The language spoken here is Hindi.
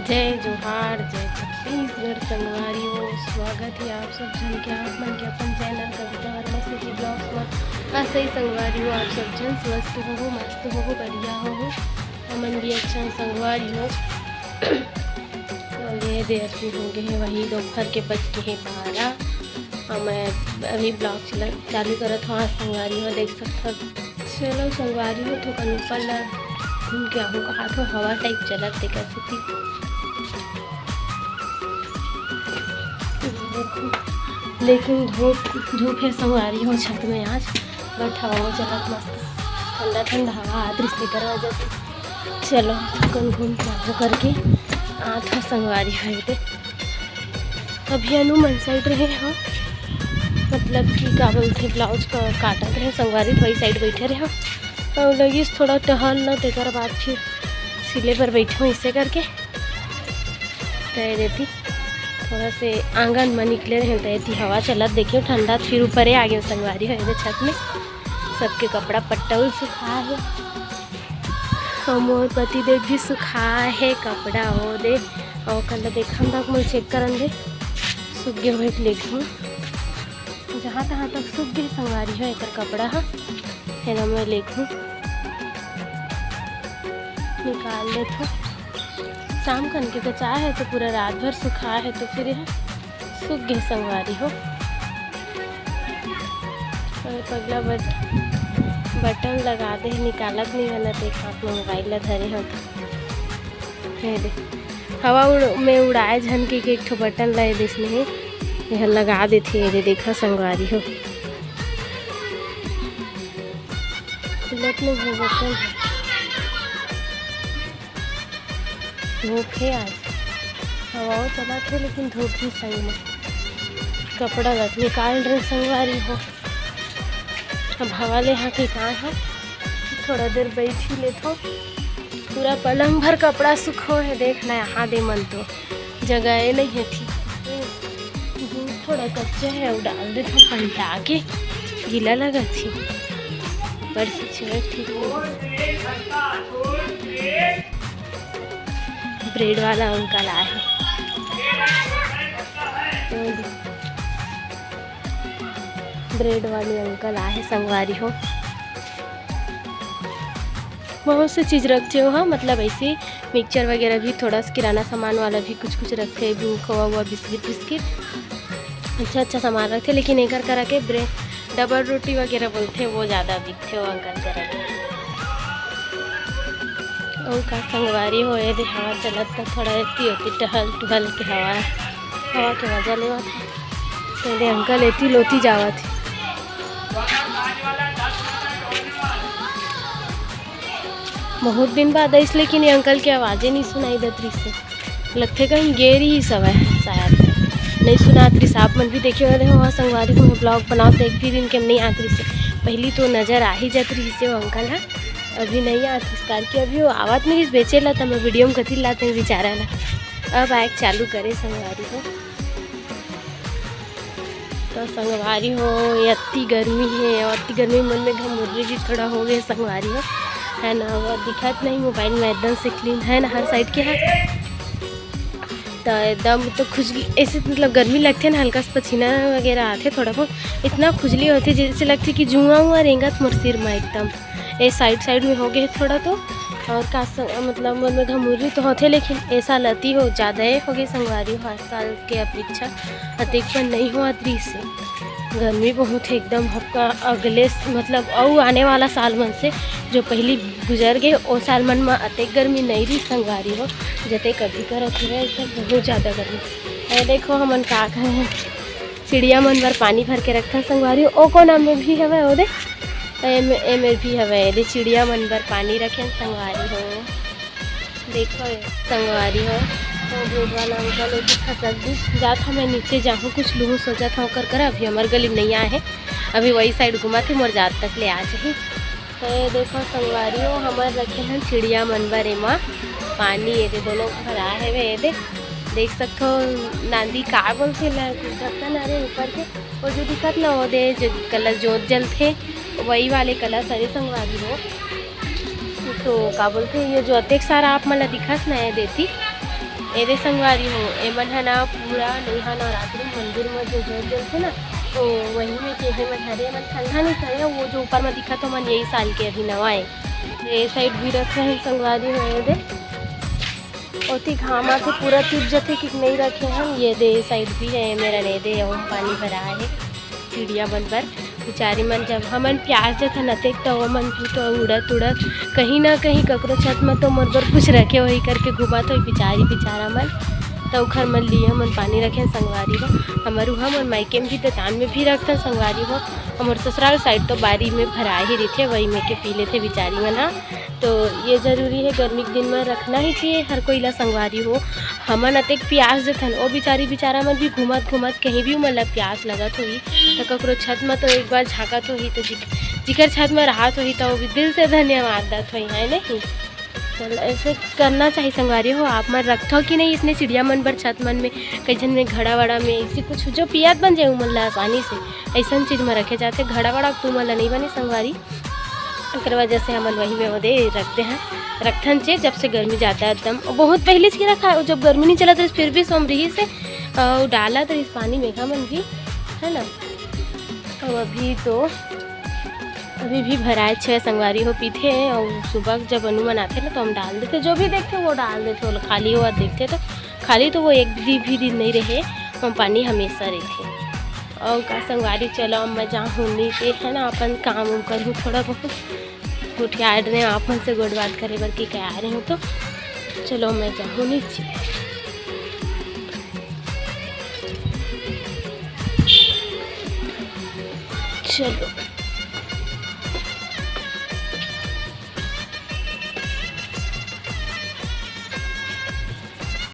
जय जोहार जय छत्तीसगढ़ संगवारियों। स्वागत है आप सब जन के आप मन के अपन चैनल कविता वर्मा सिटी ब्लॉग्स में। ऐसे ही संगवारियों आप सब जन स्वस्थ हो, मस्त हो, बढ़िया हो, अमन भी अच्छा संगवारी हो। और ये देर होंगे हैं वही दोपहर के बज के हैं 12 और मैं अभी ब्लॉग चालू करत हूँ। संगवारी हो देख सकते चलो संगवारी हो तो कल ऊपर घूम के आहूँ कहा तो हवा टाइप चलत थे कैसे थी लेकिन धूप है संगवारी हो छत में आज बट हवा चलत मस्त ठंडा ठंडा हवा आदृश लेकर वजह से चलो कल घूम के आहूँ करके था संगवारी है थे अभी हनुमान साइड रहे हाँ मतलब कि का बोलते ब्लाउज का काटत रहे संगवारी वही साइड बैठे रहे और लगी थोड़ा टहल न तेकर बाद फिर सिले पर बैठो इसे करके तय देती थोड़ा से आंगन में निकले रहे तय हवा चलत देखियो ठंडा फिर ऊपर आ गए संगवारी है छत में सबके कपड़ा पट्टल सुखा है और मोर पति देव भी सुखा है कपड़ा हो दे और कल देखा तक मैं चेक करन दे सूख गए हुए लेखूँ जहाँ तहाँ तक सूख गए संगवारी है एक कपड़ा है ना मैं लेखूँ निकाल ले तो शाम खन के बचा है तो पूरा रात भर सुखा है तो फिर यह सूख गए संगवारी हो। और पगला बटन लगा दे निकालत नहीं बना देख हाथ में मोबाइल ला धरे हो तो हवा में उड़ाए झन के एक ठो बटन लाए देसने है यह लगा देती है देखा संगवारी हो लट में बटन धूप है आज हवा चला थे लेकिन धूप ही सही में कपड़ा रख निकाल रहे संगवारी हो। अब हवा ले हाँ के कहाँ है थोड़ा देर बैठी ले तो पूरा पलंग भर कपड़ा सुखो है देखना यहाँ दे मन तो जगह नहीं है थी दूध थोड़ा कच्चा है और डाल दे तो पलटा के गीला लगा थी पर से ठीक ब्रेड वाला अंकल आए हैं ब्रेड वाले अंकल आए संगवारी हो बहुत से चीज़ रखते हो हाँ मतलब ऐसे मिक्सचर वगैरह भी थोड़ा सा किराना सामान वाला भी कुछ रखते हैं खोआ हुआ बिस्किट अच्छा सामान रखते लेकिन एक करा के ब्रेड डबल रोटी वगैरह बोलते हैं वो ज़्यादा बिकते हो अंकल करा के और का संगवारी हो ये हवा चलत तो थोड़ा एती होती टहल के हवा के मजा लेवा था तो अंकल एती लोती जावा थी बहुत दिन बाद आई लेकिन ये अंकल की आवाज़ें नहीं सुनाई देती से लगते कहीं गेरी ही सब है शायद नहीं सुनाती से आप मन भी देखे वाले हो वहाँ संगवारी को ब्लॉग बनाओ तो एक भी दिन के नहीं आती से पहली तो नज़र आ ही जाती रही से वो अंकल है अभी नहीं आती इस कार की अभी वो आवाज़ में बेचे ला तो मैं वीडियो में कथी लाते हैं बेचारा ला अब आए चालू करे संगवारी हो तो संगवारी हो ये अति गर्मी है और अति गर्मी मन में घमुर्री भी थोड़ा हो गए संगवारी हो है ना वो दिखत नहीं मोबाइल में एकदम से क्लीन है ना हर साइड के है तो एकदम तो खुजली ऐसे मतलब गर्मी लगती है ना हल्का सा पसीना वगैरह आते थोड़ा बहुत इतना खुजली होती है जैसे लगती है कि जुआ हुआ रेंगत मोर सिर में एकदम ये साइड में हो गए थोड़ा तो और का मतलब मन में घमुर्री तो होते लेकिन ऐसा लती हो ज़्यादा हो गई संगवारी हो हर साल के अपेक्षा अधिक नहीं हुआ त्री से गर्मी बहुत है एकदम आपका अगले मतलब और आने वाला साल मन से जो पहली गुजर गए वो साल मन में अतिक गर्मी नहीं रही संगवारी हो जते कभी करत हुए बहुत ज़्यादा गर्मी देखो हमन का हैं चिड़िया मन भर पानी भर के रखा संगवारी हो ओ को नाम में भी हवे वो दे एमे भी हवे ये चिड़िया मन भर पानी रखे संगवारी हो देखो संगवारी हो तो दूध वाला अंकल खसक दी जात मैं नीचे जाऊँ कुछ लूँ सोचा था कर अभी हमारे गली नहीं आए हैं अभी वही साइड घुमा थे मोर जात तक ले आ जाए तो ये देखो संगवारी हो हमारे रखे हैं चिड़िया मन भर एमा पानी ये दोनों भरा है वे देख सकते हो नांदी का बोलते ढक्कन अरे ऊपर के वो जो दिखत ना वो दे जो कलर जोत जलते वही वाले कलर सारे संगवारी हो तो का बोलते ये जो अतेक सारा आप मला दिखत ना देती एदे संगवारी हो एमन है ना पूरा नहा नवरात्रि मंदिर में जो जल थे ना, तो वहीं में के है मन हरे मन ठंडा नहीं करे, वो जो ऊपर में दिखा तो मन यही साल के अभी नवा है। ये साइड भी रखे हैं संगवारी हो ये दे ओती घामा से पूरा टूट जाते कि नहीं रखे हैं। ये दे साइड भी है मेरा ने दे और पानी भरा है चिड़िया बन पर बेचारी मन जब हमन प्याज जथा नतेक तो वो मन भी तो उड़त उड़त कहीं ना कहीं ककरो छत में तो मोर बर कुछ रखे वही करके घुमा तो बेचारी बेचारा मन तो उखर मन लिए मन पानी रखे संगवारी हो। हमारे वहाँ मन मायके में भी दतान में भी रखते संगवारी हो। हमारे ससुराल साइड तो बारी में भरा ही रही थे वही में के पी लेते बेचारी मन। हाँ तो ये जरूरी है गर्मी के दिन में रखना ही चाहिए हर कोई ला संगवारी हो। हमन अतेक प्यास जथन ओ बेचारी बेचारा मन भी घूमत घूमत कहीं भी मतलब प्यास लगत होगी तो ककरो छत में तो एक बार झाँकत होगी तो जिकर छत में राहत होगी तो वो भी दिल से धन्यवाद दत हुई है नहीं। चल ऐसे करना चाहिए संगवारी हो। आप मन रखो कि नहीं इतने चिड़िया मन पर छत मन में कई जन में घड़ा वड़ा में ऐसी कुछ जो पियात बन जाए मन ला आसानी से ऐसा चीज़ में रखे जाते घड़ा वड़ा तू मन ला नहीं बने संगवारी एक वजह से हम वही में वो रखते हैं रखन चाहिए। जब से गर्मी ज़्यादा एकदम बहुत पहले से रखा है जब गर्मी नहीं चला तो फिर भी सोमरी से डाला तो इस पानी में का मन भी है ना। और अभी भी भराए छः संगवारी हो पीते हैं और सुबह जब अनुमान आते ना तो हम डाल देते जो भी देखते वो डाल देते वो खाली हुआ देखते तो खाली तो वो एक भी दिन नहीं रहे हम पानी हमेशा रहते। और का संगवारी चलो मैं जहाँ होनी पे है ना अपन काम उम करूँ थोड़ा बहुत उठिया रहे आप से गोड़ बात करे बर की क्या आ रहे हो तो चलो मैं जाऊँ नीचे। चलो